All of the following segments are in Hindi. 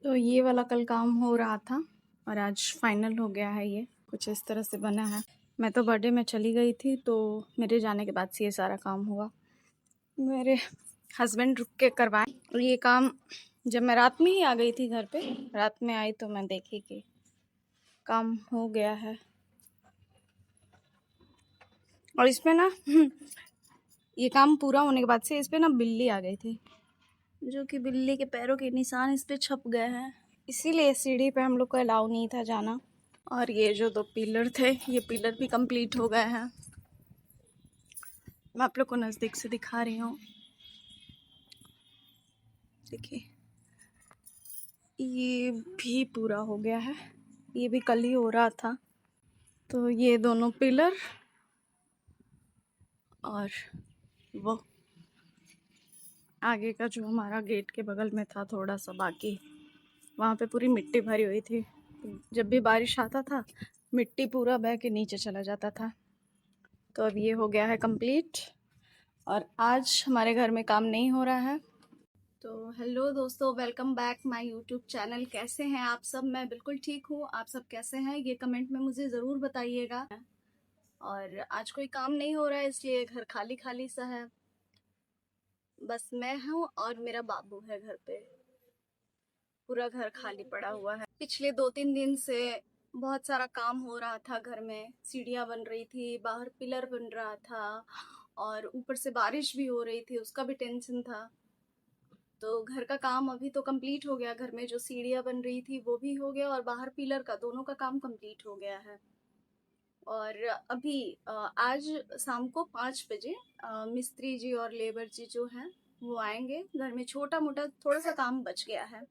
तो ये वाला कल काम हो रहा था और आज फाइनल हो गया है। ये कुछ इस तरह से बना है। मैं तो बर्थडे में चली गई थी, तो मेरे जाने के बाद से ये सारा काम हुआ। मेरे हस्बैंड रुक के करवाए और ये काम जब मैं रात में ही आ गई थी घर पे। रात में आई तो मैं देखी कि काम हो गया है। और इसमें ना ये काम पूरा होने के बाद से इस पे ना बिल्ली आ गई थी, जो कि बिल्ली के पैरों के निशान इस पे छप गए हैं। इसीलिए सीढ़ी पे हम लोग को अलाउ नहीं था जाना। और ये जो 2 पिलर थे, ये पिलर भी कंप्लीट हो गए हैं। मैं आप लोग को नज़दीक से दिखा रही हूँ। देखिए, ये भी पूरा हो गया है। ये भी कल ही हो रहा था। तो ये दोनों पिलर और वो आगे का जो हमारा गेट के बगल में था थोड़ा सा बाकी, वहाँ पे पूरी मिट्टी भरी हुई थी। जब भी बारिश आता था मिट्टी पूरा बह के नीचे चला जाता था। तो अब ये हो गया है कंप्लीट और आज हमारे घर में काम नहीं हो रहा है। तो हेलो दोस्तों, welcome back my YouTube channel. कैसे हैं आप सब? मैं बिल्कुल ठीक हूँ। आप सब कैसे हैं ये कमेंट में मुझे ज़रूर बताइएगा। और आज कोई काम नहीं हो रहा है, इसलिए घर खाली खाली सा है। बस मैं हूँ और मेरा बाबू है घर पे। पूरा घर खाली पड़ा हुआ है। पिछले 2-3 दिन से बहुत सारा काम हो रहा था घर में। सीढ़ियाँ बन रही थी, बाहर पिलर बन रहा था और ऊपर से बारिश भी हो रही थी, उसका भी टेंशन था। तो घर का काम अभी तो कंप्लीट हो गया। घर में जो सीढ़ियाँ बन रही थी वो भी हो गया और बाहर पिलर का, दोनों का काम कंप्लीट हो गया है। और अभी आज शाम को 5 बजे मिस्त्री जी और लेबर जी जो हैं वो आएंगे। घर में छोटा मोटा थोड़ा सा काम बच गया है।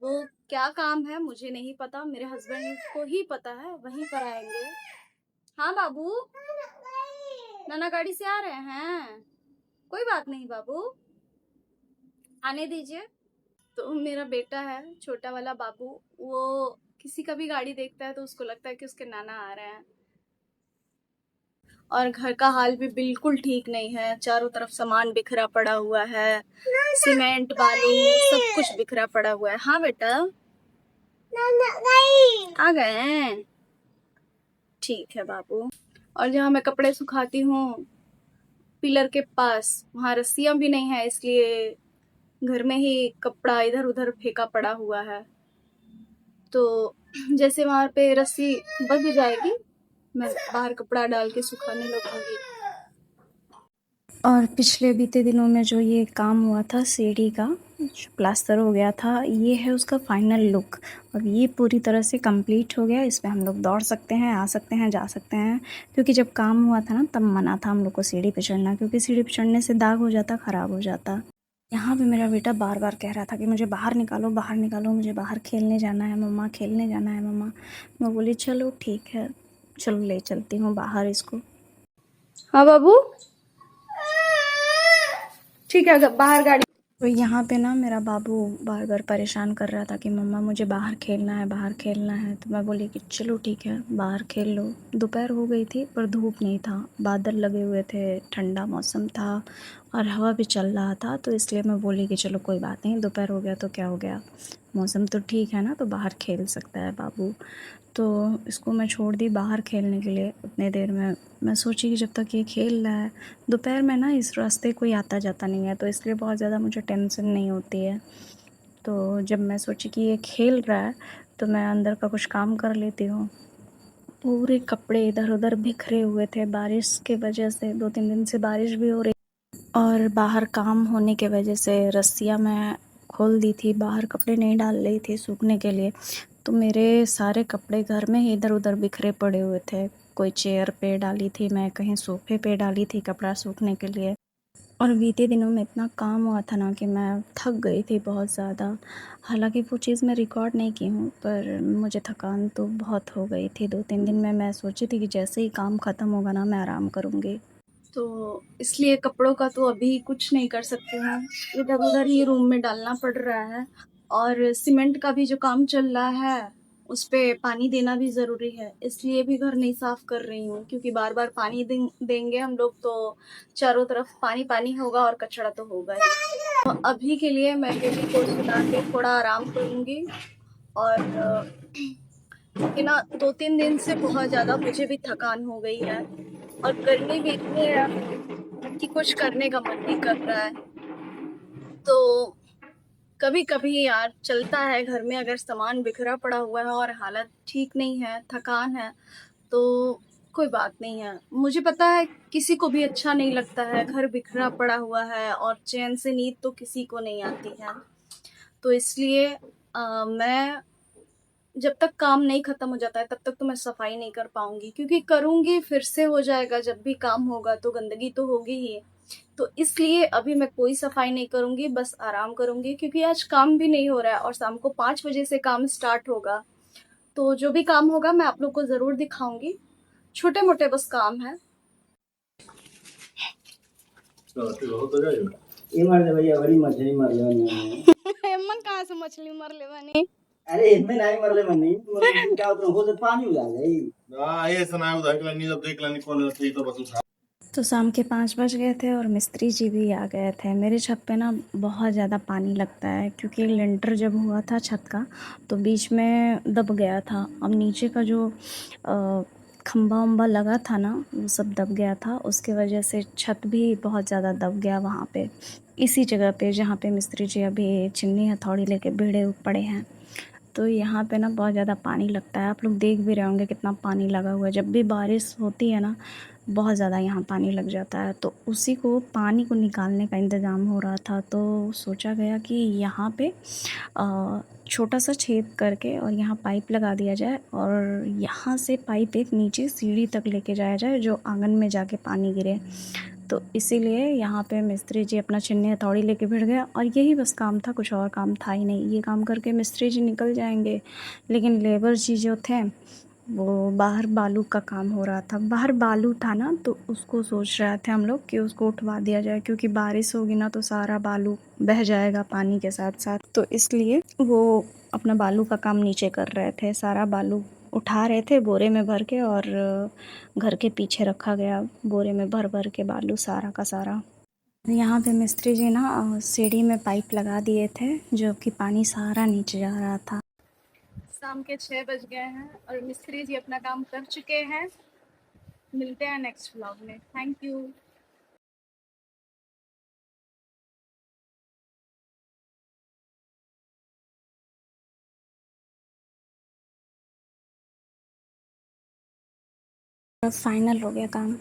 वो क्या काम है मुझे नहीं पता, मेरे हस्बैंड को ही पता है, वहीं पर आएंगे। हाँ बाबू, नाना गाड़ी से आ रहे हैं। कोई बात नहीं बाबू, आने दीजिए। तो मेरा बेटा है छोटा वाला बाबू, वो किसी का भी गाड़ी देखता है तो उसको लगता है कि उसके नाना आ रहे हैं। और घर का हाल भी बिल्कुल ठीक नहीं है। चारों तरफ सामान बिखरा पड़ा हुआ है, सीमेंट बालू सब कुछ बिखरा पड़ा हुआ है। हाँ बेटा, आ गए हैं, ठीक है बाबू। और जहाँ मैं कपड़े सुखाती हूँ पिलर के पास, वहाँ रस्सियां भी नहीं है, इसलिए घर में ही कपड़ा इधर उधर फेंका पड़ा हुआ है। तो जैसे वहां पे रस्सी बंध जाएगी, मैं बाहर कपड़ा डाल के सुखाने लगूंगी। और पिछले बीते दिनों में जो ये काम हुआ था सीढ़ी का, जो प्लास्टर हो गया था, ये है उसका फाइनल लुक। अब ये पूरी तरह से कंप्लीट हो गया। इस पे हम लोग दौड़ सकते हैं, आ सकते हैं, जा सकते हैं। क्योंकि जब काम हुआ था ना तब मना था हम लोग को सीढ़ी पे चढ़ना, क्योंकि सीढ़ी पे चढ़ने से दाग हो जाता, ख़राब हो जाता। यहाँ पे मेरा बेटा बार बार कह रहा था कि मुझे बाहर निकालो, बाहर निकालो, मुझे बाहर खेलने जाना है मम्मा, खेलने जाना है मम्मा। मैं बोली चलो ठीक है, चलो ले चलती हूँ बाहर इसको। हाँ बाबू, ठीक है, बाहर गाड़ी। तो यहाँ पे ना मेरा बाबू बार बार परेशान कर रहा था कि मम्मा मुझे बाहर खेलना है, बाहर खेलना है। तो मैं बोली कि चलो ठीक है बाहर खेल लो। दोपहर हो गई थी पर धूप नहीं था, बादल लगे हुए थे, ठंडा मौसम था और हवा भी चल रहा था। तो इसलिए मैं बोली कि चलो कोई बात नहीं, दोपहर हो गया तो क्या हो गया, मौसम तो ठीक है ना, तो बाहर खेल सकता है बाबू। तो इसको मैं छोड़ दी बाहर खेलने के लिए। उतने देर में मैं सोची कि जब तक ये खेल रहा है, दोपहर में ना इस रास्ते कोई आता जाता नहीं है, तो इसलिए बहुत ज़्यादा मुझे टेंशन नहीं होती है। तो जब मैं सोची कि ये खेल रहा है तो मैं अंदर का कुछ काम कर लेती हूँ। पूरे कपड़े इधर उधर बिखरे हुए थे बारिश के वजह से। 2-3 दिन से बारिश भी हो रही और बाहर काम होने के वजह से रस्सियाँ मैं खोल दी थी, बाहर कपड़े नहीं डाल रही थी सूखने के लिए। तो मेरे सारे कपड़े घर में ही इधर उधर बिखरे पड़े हुए थे। कोई चेयर पे डाली थी मैं, कहीं सोफे पे डाली थी कपड़ा सूखने के लिए। और बीते दिनों में इतना काम हुआ था ना कि मैं थक गई थी बहुत ज़्यादा। हालांकि वो चीज़ मैं रिकॉर्ड नहीं की हूँ, पर मुझे थकान तो बहुत हो गई थी 2-3 दिन में। मैं सोची थी कि जैसे ही काम ख़त्म होगा ना मैं आराम करूँगी। तो इसलिए कपड़ों का तो अभी कुछ नहीं कर सकती हूँ, इधर उधर ही रूम में डालना पड़ रहा है। और सीमेंट का भी जो काम चल रहा है उस पे पानी देना भी ज़रूरी है, इसलिए भी घर नहीं साफ़ कर रही हूँ। क्योंकि बार बार पानी देंगे हम लोग तो चारों तरफ पानी पानी होगा और कचरा तो होगा ही। तो अभी के लिए मैं बेबी को सुला के थोड़ा आराम करूँगी और क्योंकि ना 2-3 दिन से बहुत ज़्यादा मुझे भी थकान हो गई है और गर्मी भी इतनी है कि कुछ करने का मन नहीं कर रहा है। तो कभी-कभी यार चलता है, घर में अगर सामान बिखरा पड़ा हुआ है और हालत ठीक नहीं है, थकान है, तो कोई बात नहीं है। मुझे पता है किसी को भी अच्छा नहीं लगता है, घर बिखरा पड़ा हुआ है और चैन से नींद तो किसी को नहीं आती है। तो इसलिए मैं जब तक काम नहीं खत्म हो जाता है तब तक तो मैं सफाई नहीं कर पाऊँगी, क्योंकि करूँगी फिर से हो जाएगा, जब भी काम होगा तो गंदगी तो होगी ही। तो इसलिए अभी मैं कोई सफाई नहीं करूँगी, बस आराम करूँगी, क्योंकि आज काम भी नहीं हो रहा है और शाम को 5 बजे से काम स्टार्ट होगा। तो जो भी काम होगा मैं आप लोग को ज़रूर दिखाऊँगी। छोटे-मोटे बस काम हैं। ये मार दे भैया, बड़ी मछली मार ले बनी। एमन कहाँ से मछली मर ले बनी? अरे इसमें नहीं मर ले बनी, क्या उतना हो से पानी उड़ा गई। हां ये सुना उधर के नहीं, जब देख लेनी कौन थी तो बस उठा। तो शाम के 5 बज गए थे और मिस्त्री जी भी आ गए थे। मेरे छत पे ना बहुत ज़्यादा पानी लगता है, क्योंकि लिंटर जब हुआ था छत का तो बीच में दब गया था। अब नीचे का जो खंभा-वंभा लगा था ना, वो सब दब गया था। उसकी वजह से छत भी बहुत ज़्यादा दब गया वहाँ पे, इसी जगह पे जहाँ पे मिस्त्री जी अभी चिमनी हथौड़ी लेके भिड़े पड़े हैं। तो यहाँ पे ना बहुत ज़्यादा पानी लगता है। आप लोग देख भी रहे होंगे कितना पानी लगा हुआ है। जब भी बारिश होती है ना, बहुत ज़्यादा यहाँ पानी लग जाता है। तो उसी को पानी को निकालने का इंतज़ाम हो रहा था, तो सोचा गया कि यहाँ पे छोटा सा छेद करके और यहाँ पाइप लगा दिया जाए और यहाँ से पाइप एक नीचे सीढ़ी तक लेके जाया जाए, जो आंगन में जाके पानी गिरे। तो इसीलिए यहाँ पे मिस्त्री जी अपना छिन्नी हथौड़ी लेके भिड़ गया और यही बस काम था, कुछ और काम था ही नहीं। ये काम करके मिस्त्री जी निकल जाएंगे, लेकिन लेबर जी जो थे वो बाहर बालू का काम हो रहा था। बाहर बालू था ना, तो उसको सोच रहे थे हम लोग कि उसको उठवा दिया जाए, क्योंकि बारिश होगी ना तो सारा बालू बह जाएगा पानी के साथ साथ। तो इसलिए वो अपना बालू का काम नीचे कर रहे थे, सारा बालू उठा रहे थे बोरे में भर के और घर के पीछे रखा गया बोरे में भर भर के बालू सारा का सारा। यहाँ पे मिस्त्री जी ना सीढ़ी में पाइप लगा दिए थे, जो कि पानी सारा नीचे जा रहा था। शाम के 6 बज गए हैं और मिस्त्री जी अपना काम कर चुके हैं। मिलते हैं नेक्स्ट व्लॉग में। Thank you. फाइनल हो गया काम।